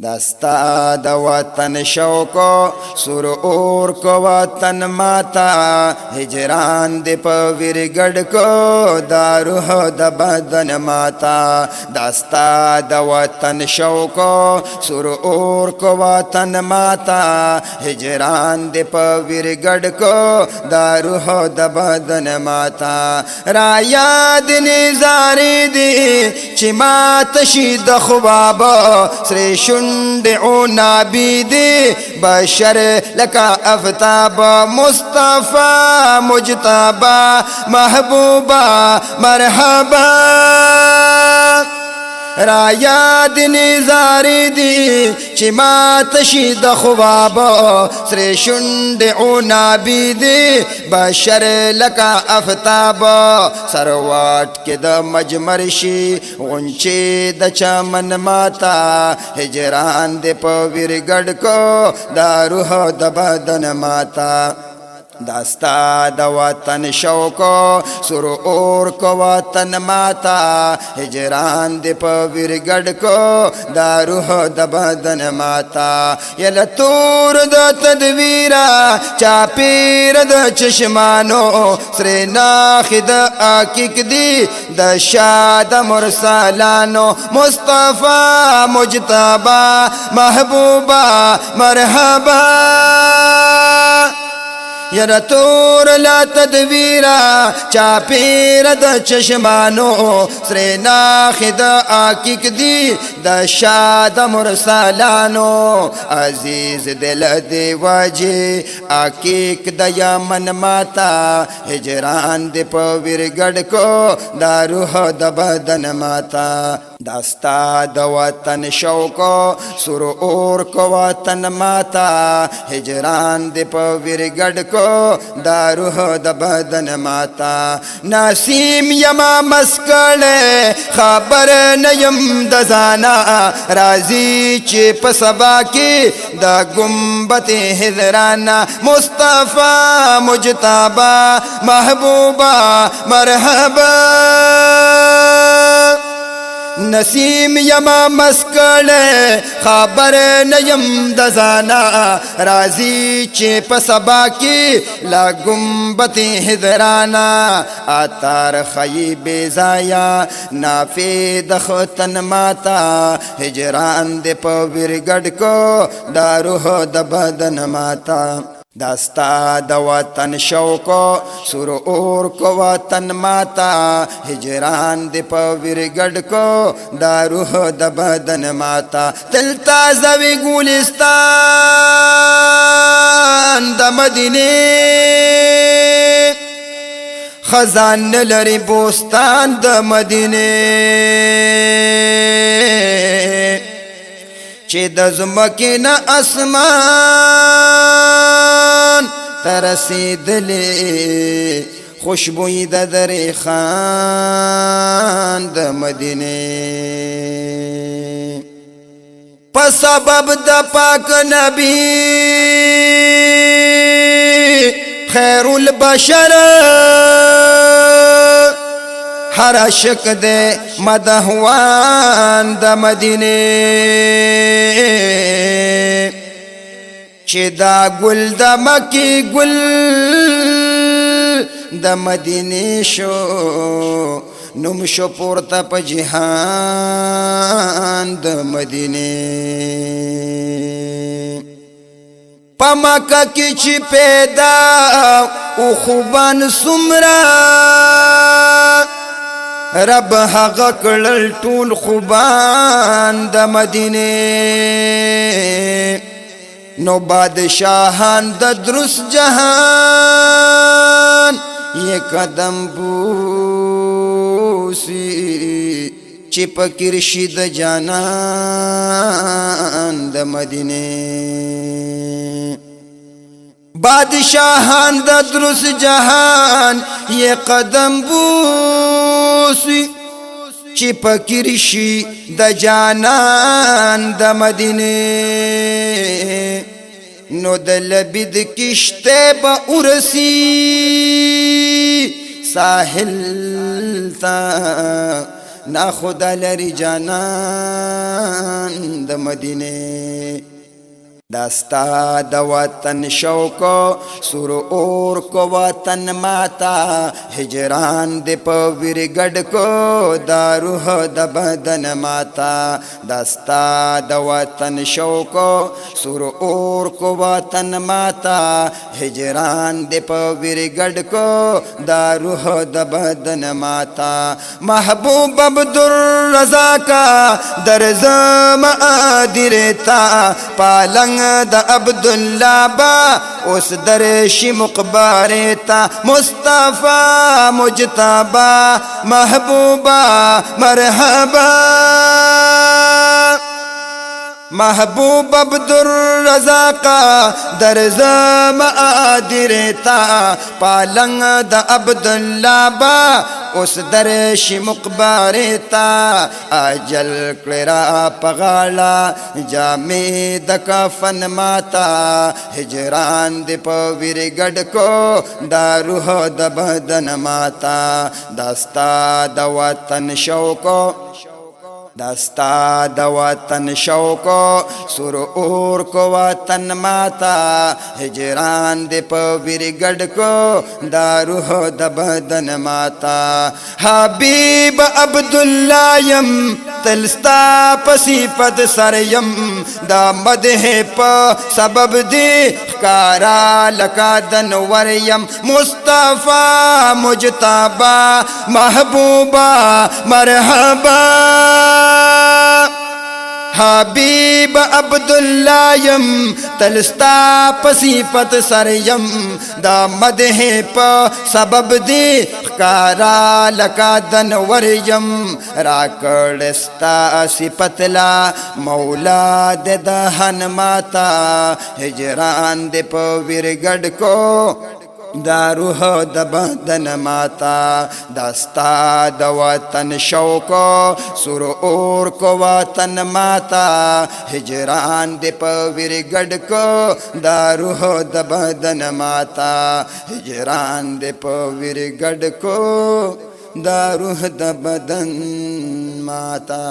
دستا د وطن شوقو سر اور کو وطن ماتا هجران دی په ویرګډ کو دا روح د بدن ماتا دستا د وطن شوقو سر اور کو وطن ماتا هجران دی په ویرګډ کو دا روح د بدن ماتا را یاد نزاری دی چې مات شي د خواب سر شندعونا بيدي بشر لك افتاب مصطفى مجتبى محبوبا مرحبا را یاد نزاری دی چی مات شی د خوابو سر شندعونا بیدی بشر لکا افتابو سروات که د مجمر شی غنچی د چمن ماتا هجران دی پا ویرگڑ کو دا روح د بدن ماتا دستا د وطن شوقو سر اور کو وطن ماتا هجران دی په ویرګډ کو دا روح د بدن ماتا یل تور د تدویرا چا پیر د چشمانو سر ناخد اکیک دی د شاد مرسلانو مصطفی مجتبی محبوبا مرحبا یر تور لا تدویرا چا پیر د چشمانو سر ناخد آکیک دی د شاد مرسلانو عزیز دل دی واجی آکیک د یمن ماتا هجران دی پا ویرگڑ کو دا روح د بدن ماتا دستا د وطن شوقو سر اور کو وطن ماتا هجران دی پا ویرگڑ کو دا روح د بدن ماتا نسیم یما مسکل خبر نیم د زانا رازی چی پسبا کی د گنبت حضرانا مصطفی مجتبی محبوبا مرحبا نسیم یما مسکل خبر نیم د زانا رازی چی پسبا کی لا گنبت حضرانا آتار خی بیزایا نافی دختن ماتا هجران دی پا ویرگڑ کو دا روح د بدن ماتا دستا د وطن شوقو سر اور کو وطن ماتا هجران دی په ویرګډ کو دا روح د بدن ماتا تل تازوی ګلستان د مدینه خزان لري بوستان د مدینه چې د زمکه نه اسمان ترسیدلې خوشبوئی د درې خان د مدینه په سبب د پاک نبی خیر البشر ہر عاشق دے مدحوان د مدینه چې دا گل د مکی گل د مدینه شو نوم شو پورته په جهان د مدینه په مکه کې چې پیدا او خوبان سمرا رب هغه کړل ټول خوبان د مدینه نو بادشاہان د درس جهان یہ قدم بوسی چې پکې رشید جانان د مدینه بادشاہان د درس جهان یہ قدم بوسی چې پکې رشي د جانان د مدینه نو د لبید کشته به ورسی ساحل تا نا خدا لري جانان د مدینه داستا د وطن شوق سور اور کو وطن ماتا هجران د پویر گډ کو دا روح د بدن ماتا داستا د وطن شوق سور اور کو وطن ماتا هجران د پویر گډ کو دا روح د بدن ماتا محبوب عبدالرزا کا درزم ادرتا پالنگ دا عبداللہ با اس درشی مقبارتا مصطفی مجتبا محبوبا مرحبا محبوب عبدالرزا کا درزم آدرتا پالنگ دا عبداللہ با اس درشی مقبارتا اجل کلرا پغالا جامی د کفن ماتا هجران د پویر گډ کو دا روح د بدن ماتا داستا د وطن شوق داستا د وطن شوق سر اور کو وطن ماتا هجران د پویر گډ کو دا روح د بدن ماتا حبیب عبداللہ یم تلستا پسی پد سریم دا مدح پا سبب دی کارا لکا دنور یم مصطفی مجتبا محبوبا مرحبا حبیب عبداللہ یم تلستا پسیپت سریم دا مدح پا سبب دی کارا لکا دنور یم راکڑستا سپتلا مولا دے دہن ماتا ہجران دے پویر گڈ کو دا روح د بدن ماتا داستا د وطن شوق سر اور کو وطن ماتا هجران د پویر گډ کو دا روح د بدن ماتا هجران د پویر گډ کو دا روح د بدن ماتا